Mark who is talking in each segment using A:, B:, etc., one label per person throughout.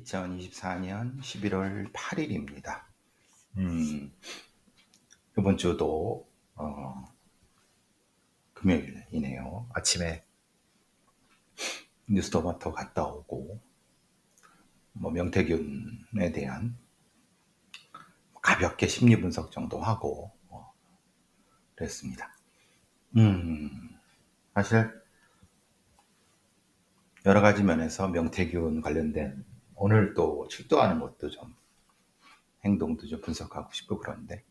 A: 2024년 11월 8일입니다. 이번 주도 금요일이네요. 아침에 뉴스토마토 갔다 오고 명태균에 대한 가볍게 심리 분석 정도 하고 그랬습니다. 사실 여러 가지 면에서 명태균 관련된 오늘 또 출두하는 것도 좀 행동도 좀 분석하고 싶고 그런데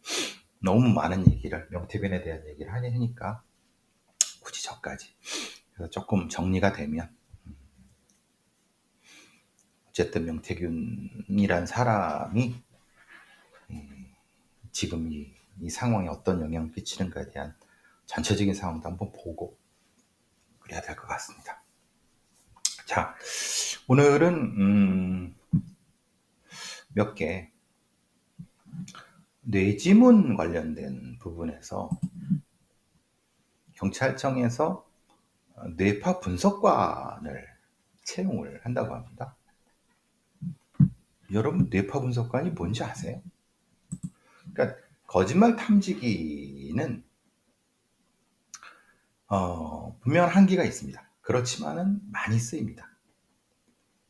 A: 너무 많은 얘기를 명태균에 대한 얘기를 하니까 굳이 저까지 그래서 조금 정리가 되면 어쨌든 명태균이란 사람이 지금 이 상황에 어떤 영향을 끼치는가에 대한 전체적인 상황도 한번 보고 그래야 될 것 같습니다. 자, 오늘은 몇 개 뇌지문 관련된 부분에서 경찰청에서 뇌파 분석관을 채용을 한다고 합니다. 여러분 뇌파 분석관이 뭔지 아세요? 그러니까 거짓말 탐지기는 분명한 한계가 있습니다. 그렇지만은 많이 쓰입니다.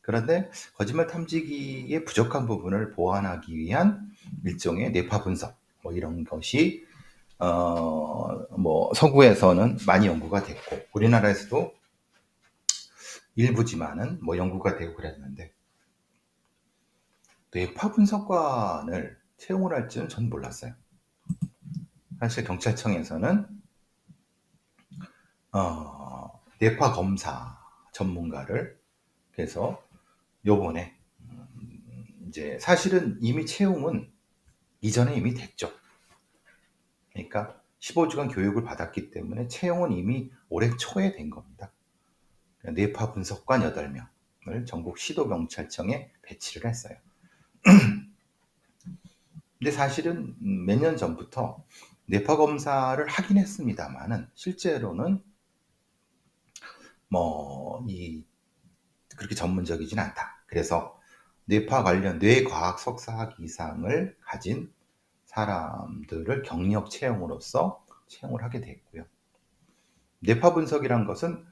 A: 그런데 거짓말 탐지기의 부족한 부분을 보완하기 위한 일종의 뇌파 분석 이런 것이 서구에서는 많이 연구가 됐고 우리나라에서도 일부지만은 연구가 되고 그랬는데 뇌파 분석관을 채용을 할 줄은 전 몰랐어요. 사실 경찰청에서는 뇌파 검사 전문가를 그래서 요번에 이제 사실은 이미 채용은 이전에 이미 됐죠. 그러니까 15주간 교육을 받았기 때문에 채용은 이미 올해 초에 된 겁니다. 뇌파 분석관 8명을 전국 시도경찰청에 배치를 했어요. 근데 사실은 몇 년 전부터 뇌파 검사를 하긴 했습니다만은 실제로는 그렇게 전문적이진 않다. 그래서 뇌파 관련 뇌과학 석사학 이상을 가진 사람들을 경력 채용으로서 채용을 하게 됐고요. 뇌파 분석이란 것은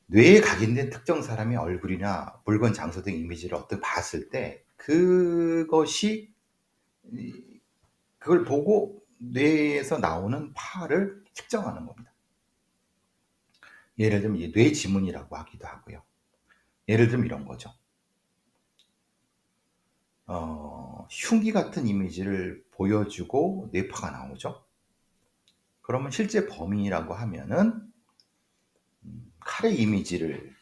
A: 뇌에 각인된 특정 사람의 얼굴이나 물건, 장소 등 이미지를 봤을 때 그걸 보고 뇌에서 나오는 파를 측정하는 겁니다. 예를 들면 뇌 지문이라고 하기도 하고요. 예를 들면 이런 거죠. 흉기 같은 이미지를 보여주고 뇌파가 나오죠. 그러면 실제 범인이라고 하면은 칼의 이미지를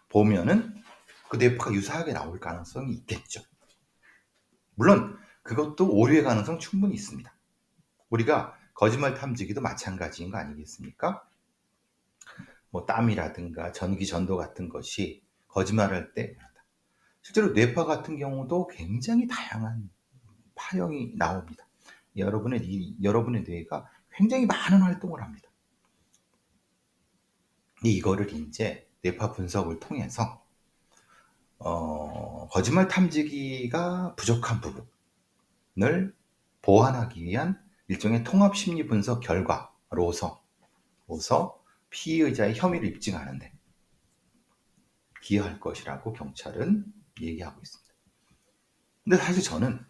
A: 보면은 그 뇌파가 유사하게 나올 가능성이 있겠죠. 물론 그것도 오류의 가능성 충분히 있습니다. 우리가 거짓말 탐지기도 마찬가지인 거 아니겠습니까? 땀이라든가 전기 전도 같은 것이 거짓말할 때 실제로 뇌파 같은 경우도 굉장히 다양한 파형이 나옵니다. 여러분의 뇌가 굉장히 많은 활동을 합니다. 이거를 이제 뇌파 분석을 통해서 거짓말 탐지기가 부족한 부분을 보완하기 위한 일종의 통합 심리 분석 결과로서 피의자의 혐의를 입증하는데 기여할 것이라고 경찰은 얘기하고 있습니다. 근데 사실 저는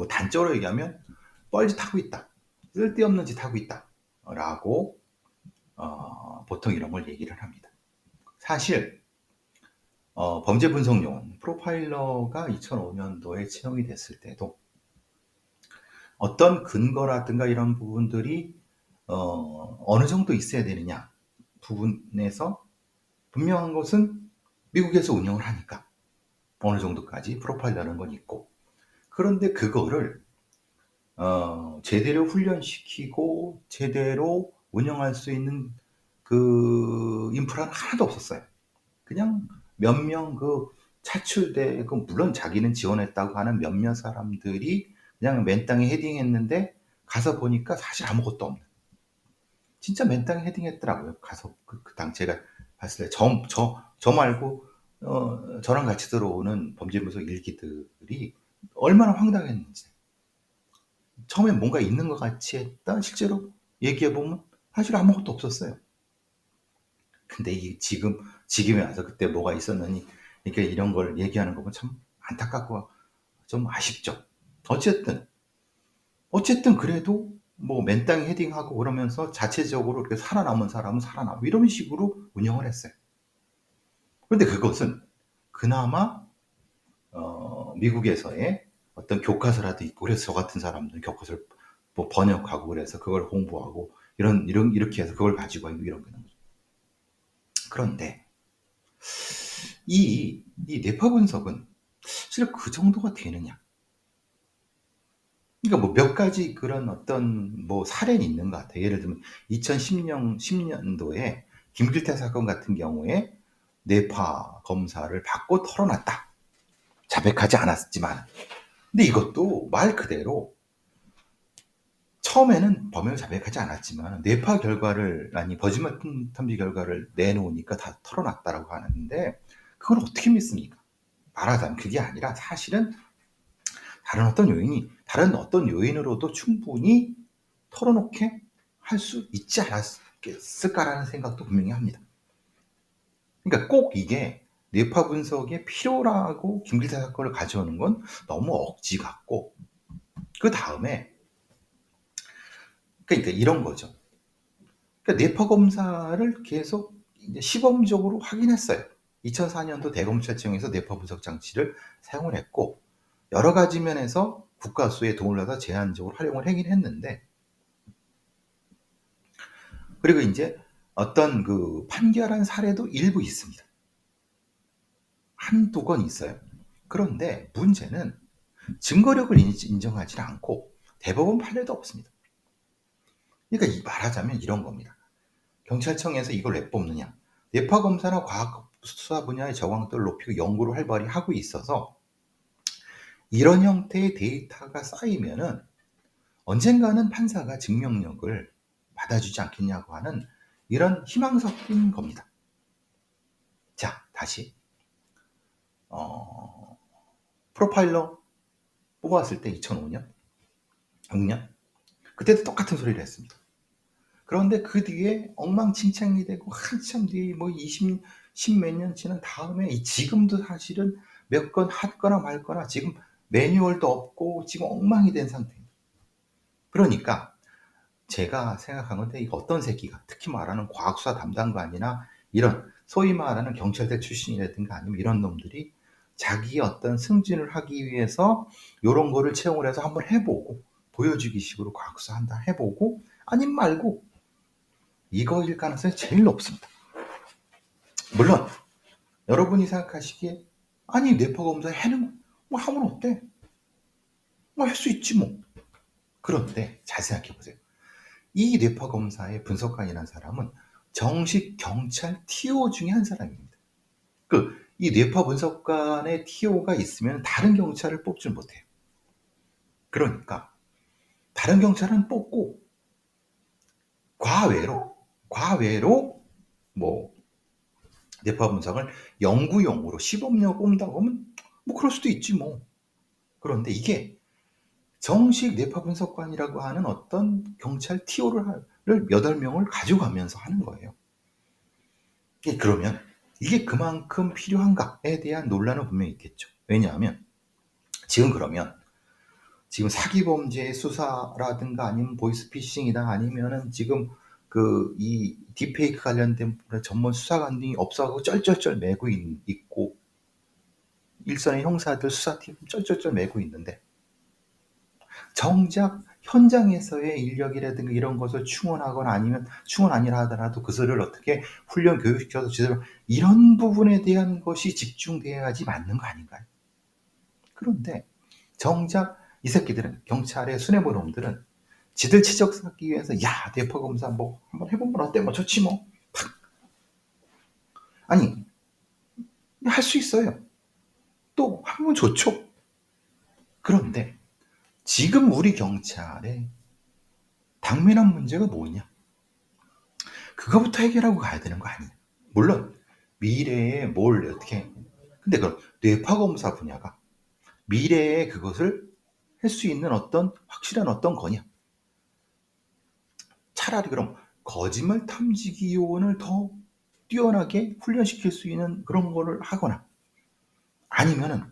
A: 단적으로 얘기하면 뻘짓하고 있다, 쓸데없는 짓 하고 있다 라고 보통 이런 걸 얘기를 합니다. 사실 범죄 분석용 프로파일러가 2005년도에 채용이 됐을 때도 어떤 근거라든가 이런 부분들이 어느 정도 있어야 되느냐 부분에서 분명한 것은 미국에서 운영을 하니까 어느 정도까지 프로파일러라는 건 있고, 그런데 그거를 제대로 훈련시키고 제대로 운영할 수 있는 그 인프라는 하나도 없었어요. 그냥 몇 명 차출되고 물론 자기는 지원했다고 하는 몇몇 사람들이 그냥 맨땅에 헤딩했는데 가서 보니까 사실 아무것도 없는, 진짜 맨땅에 헤딩했더라고요. 가서 그 당 제가 봤을 때 저 말고 저랑 같이 들어오는 범죄무서 일기들이 얼마나 황당했는지. 처음에 뭔가 있는 것 같이 했다 실제로 얘기해보면 사실 아무것도 없었어요. 근데 이 지금에 와서 그때 뭐가 있었느니 이렇게 이런 걸 얘기하는 거 보면 참 안타깝고 좀 아쉽죠. 어쨌든 그래도 뭐 맨땅에 헤딩하고 그러면서 자체적으로 이렇게 살아남은 사람은 살아남고 이런 식으로 운영을 했어요. 그런데 그것은 그나마 미국에서의 어떤 교과서라도 있고 그래서 저 같은 사람들 교과서를 뭐 번역하고 그래서 그걸 공부하고 이렇게 해서 그걸 가지고 이런 거는 거죠. 그런데 이 뇌파 분석은 실제 그 정도가 되느냐? 그러니까 뭐 몇 가지 그런 어떤 뭐 사례는 있는 것 같아요. 예를 들면 2010년도에 김길태 사건 같은 경우에 뇌파 검사를 받고 털어놨다. 자백하지 않았지만. 근데 이것도 말 그대로 처음에는 범행을 자백하지 않았지만 뇌파 결과를 아니 거짓말 탐지 결과를 내놓으니까 다 털어놨다라고 하는데 그걸 어떻게 믿습니까? 말하자면 그게 아니라 사실은 다른 어떤 요인으로도 충분히 털어놓게 할 수 있지 않았을까라는 생각도 분명히 합니다. 그러니까 꼭 이게 뇌파 분석의 필요라고 김길태 사건을 가져오는 건 너무 억지 같고 그 다음에 그러니까 이런 거죠. 그러니까 뇌파 검사를 계속 이제 시범적으로 확인했어요. 2004년도 대검찰청에서 뇌파 분석 장치를 사용을 했고 여러 가지 면에서 국가수에 도움을 받아 제한적으로 활용을 하긴 했는데 그리고 이제 어떤 그 판결한 사례도 일부 있습니다. 한두 건 있어요. 그런데 문제는 증거력을 인정하지 않고 대법원 판례도 없습니다. 그러니까 말하자면 이런 겁니다. 경찰청에서 이걸 왜 뽑느냐? 뇌파 검사나 과학 수사 분야의 저항도를 높이고 연구를 활발히 하고 있어서 이런 형태의 데이터가 쌓이면은 언젠가는 판사가 증명력을 받아주지 않겠냐고 하는 이런 희망 섞인 겁니다. 자, 다시 프로파일러 뽑았을 때 2005년, 6년 그때도 똑같은 소리를 했습니다. 그런데 그 뒤에 엉망진창이 되고 한참 뒤에 뭐 10몇 년 지난 다음에 지금도 사실은 몇 건 했거나 말거나 지금 매뉴얼도 없고 지금 엉망이 된 상태입니다. 그러니까 제가 생각한 건데 이거 어떤 새끼가 특히 말하는 과학수사 담당관이나 이런 소위 말하는 경찰대 출신이라든가 아니면 이런 놈들이 자기의 어떤 승진을 하기 위해서 이런 거를 채용을 해서 한번 해보고 보여주기 식으로 과학수사 한다 해보고 아님 말고 이거일 가능성이 제일 높습니다. 물론 여러분이 생각하시기에 아니 뇌파 검사 해는 뭐 하면 어때? 뭐 할 수 있지 뭐. 그런데 잘 생각해 보세요. 이 뇌파 검사의 분석관이라는 사람은 정식 경찰 TO 중에 한 사람입니다. 이 뇌파 분석관의 TO가 있으면 다른 경찰을 뽑질 못해요. 그러니까 다른 경찰은 뽑고 과외로 뭐 뇌파 분석을 연구용으로 시범용으로 뽑는다고 하면 뭐 그럴 수도 있지 뭐. 그런데 이게 정식 뇌파 분석관이라고 하는 어떤 경찰 TO를 8명을 가져가면서 하는 거예요. 그러면 이게 그만큼 필요한가에 대한 논란은 분명히 있겠죠. 왜냐하면 지금 사기 범죄 수사라든가 아니면 보이스피싱이다 아니면은 지금 이 딥페이크 관련된 전문 수사관이 없어가고 쩔쩔쩔 매고 있고 일선의 형사들 수사팀 쩔쩔쩔 매고 있는데 정작 현장에서의 인력이라든가 이런 것을 충원하거나 아니면 충원 아니라 하더라도 그것을 어떻게 훈련 교육시켜서 제대로 이런 부분에 대한 것이 집중돼야지 맞는 거 아닌가요? 그런데 정작 이 새끼들은 경찰의 수뇌부 놈들은 지들 치적 쌓기 위해서 야 대포 검사 뭐 한번 해보면 어때? 뭐 좋지 뭐. 아니 할 수 있어요. 또 하면 좋죠. 그런데 지금 우리 경찰의 당면한 문제가 뭐냐? 그거부터 해결하고 가야 되는 거 아니냐? 물론 미래에 뭘 어떻게 근데 그 뇌파 검사 분야가 미래에 그것을 할 수 있는 어떤 확실한 어떤 거냐? 차라리 그럼 거짓말 탐지기 요원을 더 뛰어나게 훈련시킬 수 있는 그런 거를 하거나, 아니면은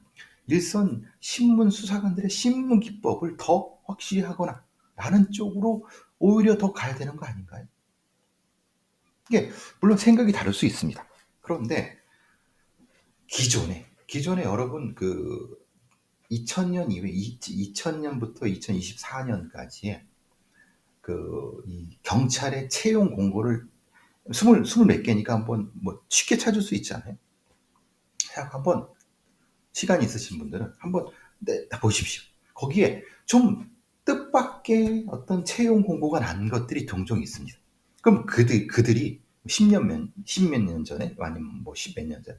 A: 일선 신문 수사관들의 신문 기법을 더 확실히 하거나 라는 쪽으로 오히려 더 가야 되는 거 아닌가요? 이게 물론 생각이 다를 수 있습니다. 그런데 기존에 여러분 그 2000년 이후에 2000년부터 2024년까지의 그 이 경찰의 채용 공고를 스물 몇 개니까 한번 뭐 쉽게 찾을 수 있잖아요. 한번 시간 있으신 분들은 한번 보십시오. 거기에 좀 뜻밖의 어떤 채용 공고가 난 것들이 종종 있습니다. 그럼 그들이 10몇 년 전에, 아니면 뭐 10몇 년 전에,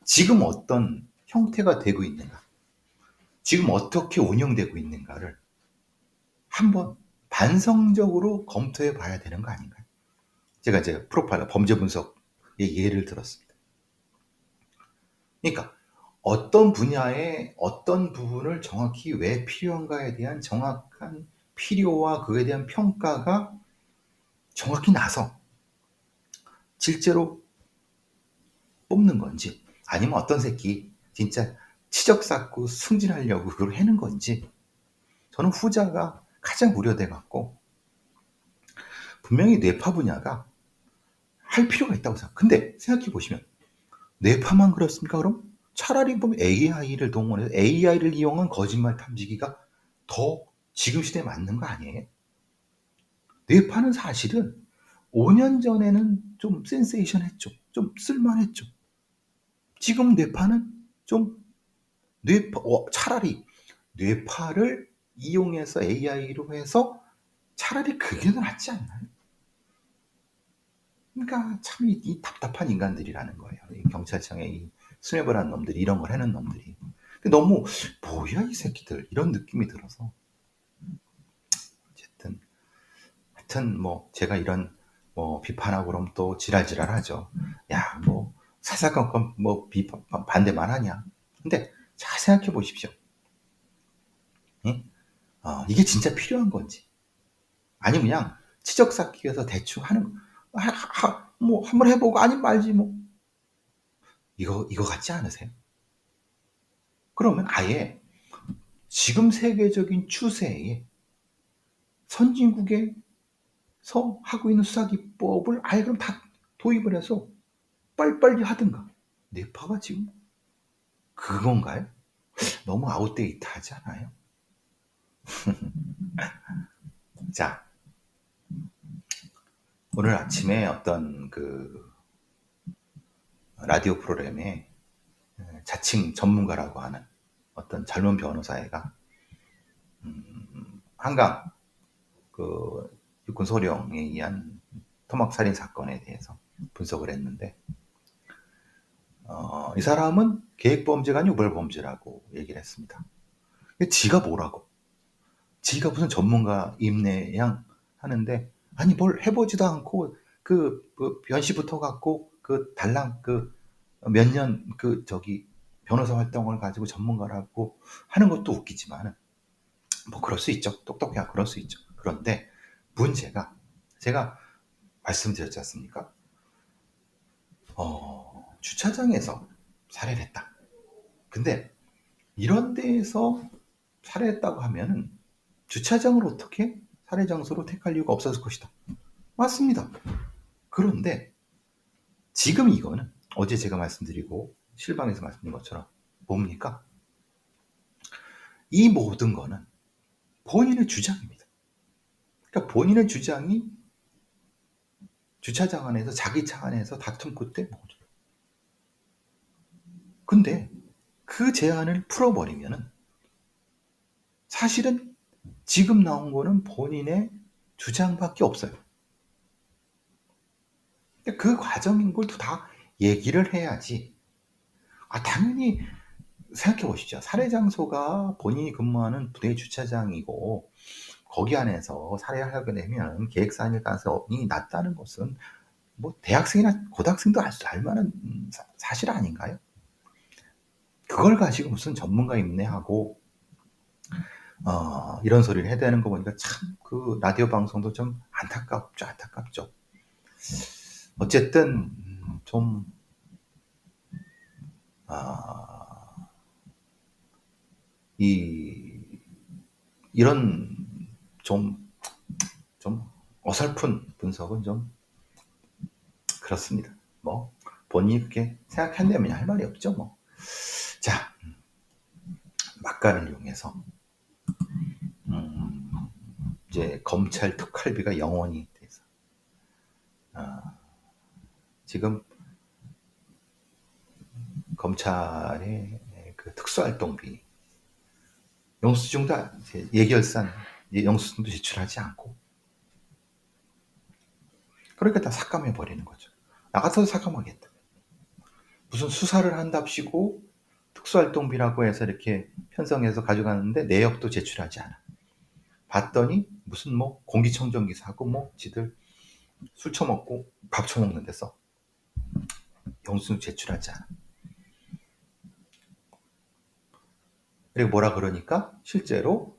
A: 지금 어떤 형태가 되고 있는가, 지금 어떻게 운영되고 있는가를 한번 반성적으로 검토해 봐야 되는 거 아닌가요? 제가 이제 프로파일러 범죄 분석의 예를 들었습니다. 그러니까 어떤 분야의 어떤 부분을 정확히 왜 필요한가에 대한 정확한 필요와 그에 대한 평가가 정확히 나서 실제로 뽑는 건지, 아니면 어떤 새끼 진짜 치적 쌓고 승진하려고 그걸 해는 건지, 저는 후자가 가장 우려돼 갖고, 분명히 뇌파 분야가 할 필요가 있다고 생각. 근데 생각해 보시면 뇌파만 그렇습니까? 그럼 차라리 보면 AI를 동원해서 AI를 이용한 거짓말 탐지기가 더 지금 시대에 맞는 거 아니에요? 뇌파는 사실은 5년 전에는 좀 센세이션했죠. 좀 쓸만했죠. 지금 뇌파는 좀 차라리 뇌파를 이용해서 AI로 해서 차라리 그게 낫지 않나요? 그러니까 참 이 답답한 인간들이라는 거예요. 이 경찰청에 이 스네버란 놈들이, 이런 걸 하는 놈들이. 너무 뭐야 이 새끼들 이런 느낌이 들어서, 어쨌든 하여튼 뭐 제가 이런 뭐 비판하고 그러면 또 지랄지랄하죠. 야 뭐 사사건건 뭐 비판 반대만 하냐. 근데 잘 생각해 보십시오. 예? 이게 진짜 필요한 건지, 아니면 그냥 치적 쌓기 위해서 대충 하는 뭐 한번 해보고 아니면 말지 뭐, 이거 같지 않으세요? 그러면 아예 지금 세계적인 추세에 선진국에서 하고 있는 수사기법을 아예 그럼 다 도입을 해서 빨리빨리 하든가. 네파가 지금 그건가요? 너무 아웃데이트 하지 않아요? 자, 오늘 아침에 어떤 그 라디오 프로그램에 자칭 전문가라고 하는 어떤 젊은 변호사애가 한강 그 육군 소령에 의한 토막 살인 사건에 대해서 분석을 했는데, 이 사람은 계획범죄가 아니고 유발범죄라고 얘기를 했습니다. 지가 뭐라고? 지가 무슨 전문가 임내양 하는데, 아니 뭘 해보지도 않고 그 변시 붙어갖고 그 달랑 그 몇 년 그 저기 변호사 활동을 가지고 전문가라고 하는 것도 웃기지만, 뭐 그럴 수 있죠. 똑똑해야 그럴 수 있죠. 그런데 문제가, 제가 말씀드렸지 않습니까? 주차장에서 살해를 했다. 근데 이런 데에서 살해했다고 하면은 주차장을 어떻게 살해 장소로 택할 이유가 없었을 것이다. 맞습니다. 그런데 지금 이거는 어제 제가 말씀드리고 실방에서 말씀드린 것처럼 뭡니까? 이 모든 거는 본인의 주장입니다. 그러니까 본인의 주장이 주차장 안에서, 자기 차 안에서 다툼 끝에 뭐죠? 근데 그 제안을 풀어버리면은 사실은 지금 나온 거는 본인의 주장밖에 없어요. 그 과정인 걸 다 얘기를 해야지. 당연히 생각해 보시죠. 살해 장소가 본인이 근무하는 부대 주차장이고 거기 안에서 살해하게 되면 계획사실 가능성이 낮다는 것은 뭐 대학생이나 고등학생도 알 만한 사실 아닌가요? 그걸 가지고 무슨 전문가 임내하고 이런 소리를 해야 되는 거 보니까 참 그 라디오 방송도 좀 안타깝죠. 어쨌든 좀 이런 좀 어설픈 분석은 좀 그렇습니다. 뭐 본인이 그렇게 생각한다면 할 말이 없죠. 뭐. 자, 막간을 이용해서 이제 검찰 특활비가 영원히 돼서 지금 검찰의 그 특수활동비 영수증도 예결산 영수증도 제출하지 않고 그러니까 다 삭감해 버리는 거죠. 나 같아도 삭감하겠다. 무슨 수사를 한답시고 특수활동비라고 해서 이렇게 편성해서 가져가는데 내역도 제출하지 않아. 봤더니 무슨 뭐 공기청정기 사고 뭐 지들 술 처먹고 밥 처먹는 데서 영수증 제출하지 않아. 그리고 뭐라 그러니까 실제로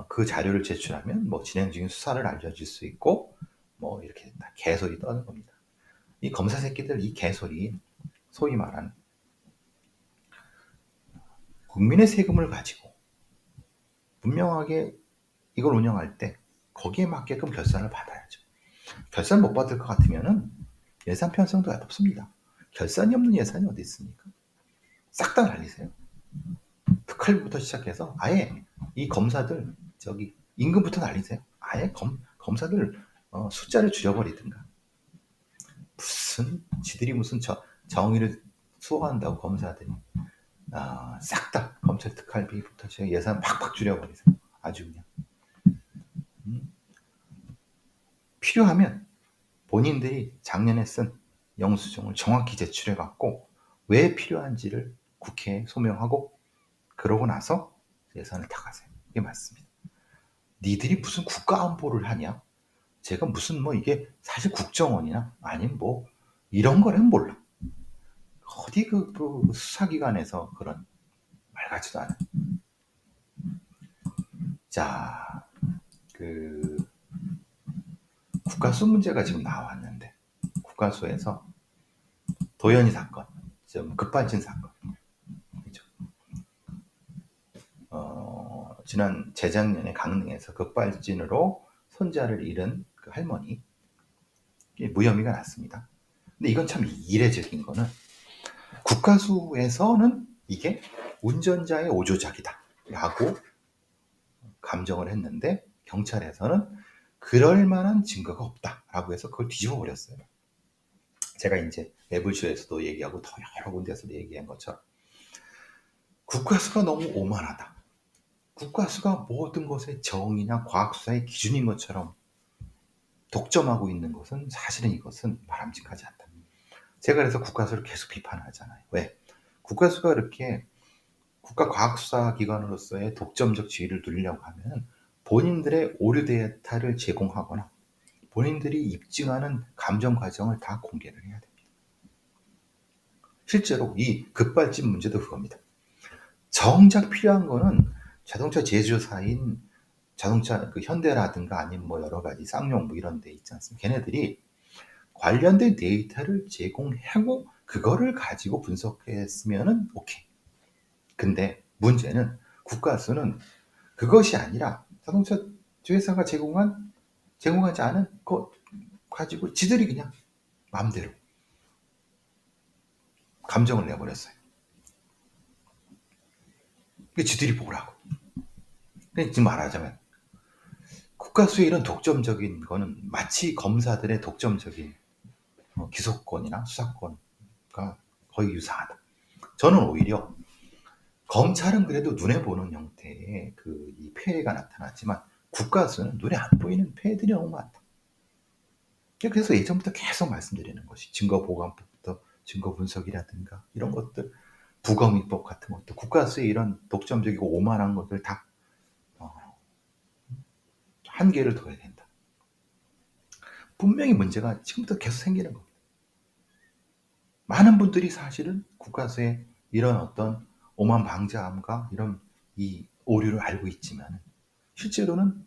A: 그 자료를 제출하면 뭐 진행 중인 수사를 알려줄 수 있고 뭐 이렇게 다 개소리 떠는 겁니다. 이 검사 새끼들 이 개소리 소위 말하는 국민의 세금을 가지고 분명하게 이걸 운영할 때 거기에 맞게끔 결산을 받아야죠. 결산 못 받을 것 같으면은 예산 편성도 없습니다. 결산이 없는 예산이 어디 있습니까? 싹 다 날리세요. 특활부터 시작해서 아예 이 검사들 저기 임금부터 날리세요. 아예 검사들 숫자를 줄여버리든가. 무슨 지들이 무슨 정의를 수호한다고 검사들이 싹 다 검찰 특활비부터 시작 예산 팍팍 줄여버리세요. 아주 그냥 필요하면 본인들이 작년에 쓴 영수증을 정확히 제출해갖고 왜 필요한지를 국회에 소명하고 그러고 나서 예산을 타가세요. 이게 맞습니다. 니들이 무슨 국가안보를 하냐? 제가 무슨 뭐 이게 사실 국정원이나 아니면 뭐 이런 거는 몰라. 어디 그 수사기관에서 그런 말 같지도 않아. 자, 그 국가수 문제가 지금 나왔는데 국가수에서 도연이 사건, 좀 급발진 사건, 그죠? 지난 재작년에 강릉에서 급발진으로 손자를 잃은 그 할머니 무혐의가 났습니다. 근데 이건 참 이례적인 거는 국가수에서는 이게 운전자의 오조작이다 라고 감정을 했는데 경찰에서는 그럴 만한 증거가 없다 라고 해서 그걸 뒤집어 버렸어요. 제가 이제 매불쇼에서도 얘기하고 더 여러 군데에서도 얘기한 것처럼 국가수가 너무 오만하다. 국가수가 모든 것의 정의나 과학수사의 기준인 것처럼 독점하고 있는 것은 사실은 이것은 바람직하지 않다. 제가 그래서 국가수를 계속 비판하잖아요. 왜? 국가수가 이렇게 국가과학수사기관으로서의 독점적 지위를 누리려고 하면 본인들의 오류 데이터를 제공하거나 본인들이 입증하는 감정 과정을 다 공개를 해야 됩니다. 실제로 이 급발진 문제도 그겁니다. 정작 필요한 거는 자동차 제조사인 자동차 그 현대라든가 아니면 뭐 여러 가지 쌍용 뭐 이런 데 있지 않습니까? 걔네들이 관련된 데이터를 제공하고 그거를 가지고 분석했으면은 오케이. 근데 문제는 국가수는 그것이 아니라 자동차 회사가 제공하지 않은 것 가지고 지들이 그냥 마음대로 감정을 내버렸어요. 그 지들이 보라고. 지금 말하자면 국가수의 이런 독점적인 거는 마치 검사들의 독점적인 기소권이나 수사권과 거의 유사하다. 저는 오히려 검찰은 그래도 눈에 보는 형태의 이 폐해가 나타났지만 국가수는 눈에 안 보이는 폐해들이 너무 많다. 그래서 예전부터 계속 말씀드리는 것이 증거보관법부터 증거분석이라든가 이런 것들 부검입법 같은 것도 국가수의 이런 독점적이고 오만한 것들 다 한계를 둬야 된다. 분명히 문제가 지금부터 계속 생기는 겁니다. 많은 분들이 사실은 국가수의 이런 어떤 오만 방자함과 이런 이 오류를 알고 있지만 실제로는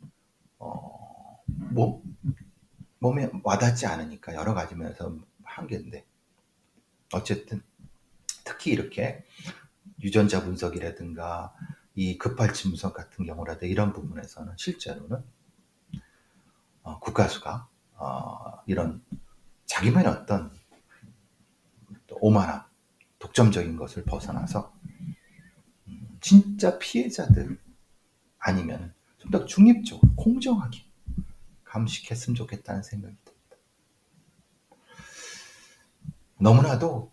A: 몸, 몸에 와닿지 않으니까 여러 가지 면에서 한계인데, 어쨌든 특히 이렇게 유전자 분석이라든가 이 급발진 분석 같은 경우라든가 이런 부분에서는 실제로는 국가수가 이런 자기만의 어떤 오만함, 독점적인 것을 벗어나서 진짜 피해자들 아니면 좀 더 중립적으로 공정하게 감식했으면 좋겠다는 생각이 듭니다. 너무나도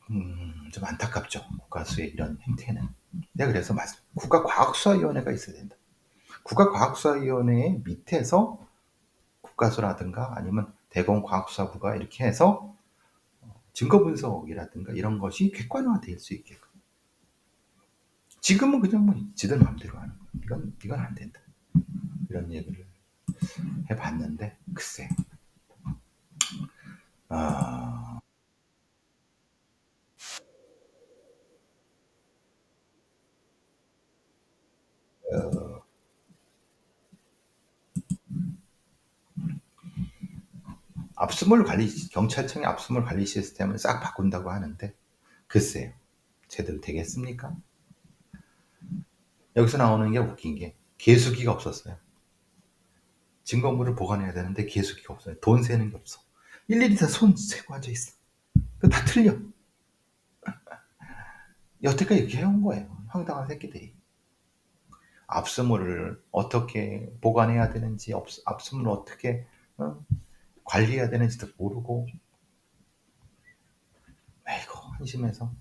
A: 좀 안타깝죠. 국가수의 이런 행태는. 내가 그래서 국가과학수사위원회가 있어야 된다. 국가과학수사위원회 밑에서 국가수라든가 아니면 대검과학수사부가 이렇게 해서 증거 분석이라든가 이런 것이 객관화될 수 있게끔. 지금은 그냥 뭐 지들 마음대로 하는 거야. 이건 안 된다. 이런 얘기를 해봤는데 글쎄. 경찰청의 압수물 관리 시스템을 싹 바꾼다고 하는데 글쎄요. 제대로 되겠습니까? 여기서 나오는 게 웃긴 게 계수기가 없었어요. 증거물을 보관해야 되는데 계수기가 없어요. 돈 세는 게 없어. 일일이 다 손 세고 앉아 있어. 다 틀려. 여태까지 이렇게 해온 거예요. 황당한 새끼들이. 압수물을 어떻게 보관해야 되는지, 압수물을 어떻게 관리해야 되는지도 모르고, 아이고 한심해서.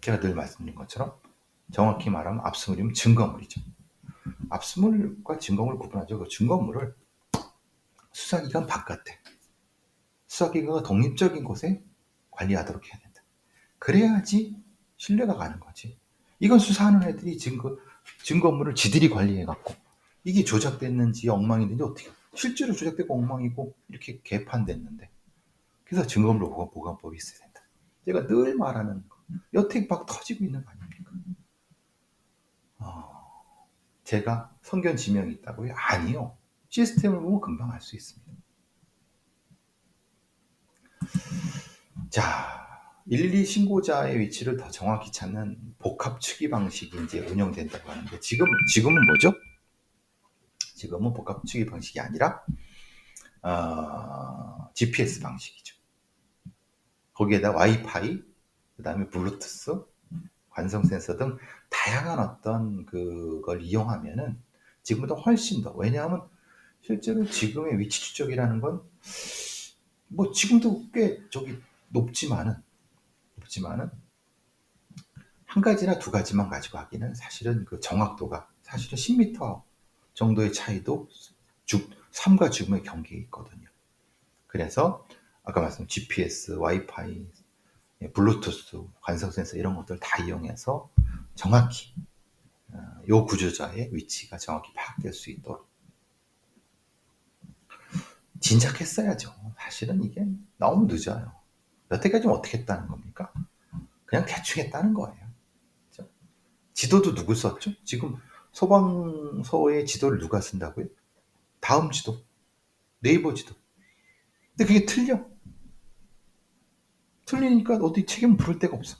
A: 제가 늘 말씀드린 것처럼 정확히 말하면 압수물이면 증거물이죠. 압수물과 증거물을 구분하죠. 그 증거물을 수사기관 바깥에, 수사기관과 독립적인 곳에 관리하도록 해야 된다. 그래야지 신뢰가 가는 거지. 이건 수사하는 애들이 증거물을 지들이 관리해갖고 이게 조작됐는지 엉망이 됐는지 어떻게, 실제로 조작되고 엉망이고 이렇게 개판됐는데, 그래서 증거물 보관법이 있어야 된다. 제가 늘 말하는 거. 여태 막 터지고 있는 거 아닙니까? 제가 성견 지명이 있다고요? 아니요. 시스템을 보면 금방 알 수 있습니다. 자, 112 신고자의 위치를 더 정확히 찾는 복합 추기 방식이 이제 운영된다고 하는데, 지금은 뭐죠? 지금은 복합 추기 방식이 아니라 GPS 방식이죠. 거기에다 와이파이, 그 다음에 블루투스, 관성 센서 등 다양한 어떤 그걸 이용하면은 지금보다 훨씬 더, 왜냐하면 실제로 지금의 위치 추적이라는 건 뭐 지금도 꽤 높지만은 한 가지나 두 가지만 가지고 하기는 사실은 그 정확도가 사실은 10m 정도의 차이도 삶과 죽음의 경계에 있거든요. 그래서 아까 말씀 GPS, 와이파이, 블루투스, 관성 센서 이런 것들 다 이용해서 정확히 요 구조자의 위치가 정확히 파악될 수 있도록 진작했어야죠. 사실은 이게 너무 늦어요. 여태까지 어떻게 했다는 겁니까? 그냥 대충 했다는 거예요. 그렇죠? 지도도 누구 썼죠? 지금 소방서의 지도를 누가 쓴다고요? 다음 지도, 네이버 지도. 근데 그게 틀리니까 어디 책임 물을 데가 없어.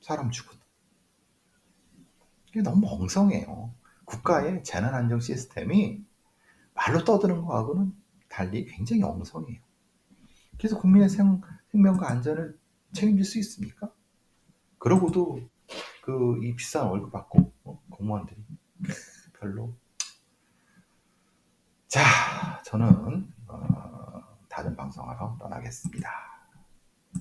A: 사람 죽은. 이게 너무 엉성해요. 국가의 재난안정 시스템이 말로 떠드는 거하고는 달리 굉장히 엉성해요. 그래서 국민의 생명과 안전을 책임질 수 있습니까? 그러고도 이 비싼 월급 받고 공무원들이 별로. 자, 저는 다른 방송하러 떠나겠습니다.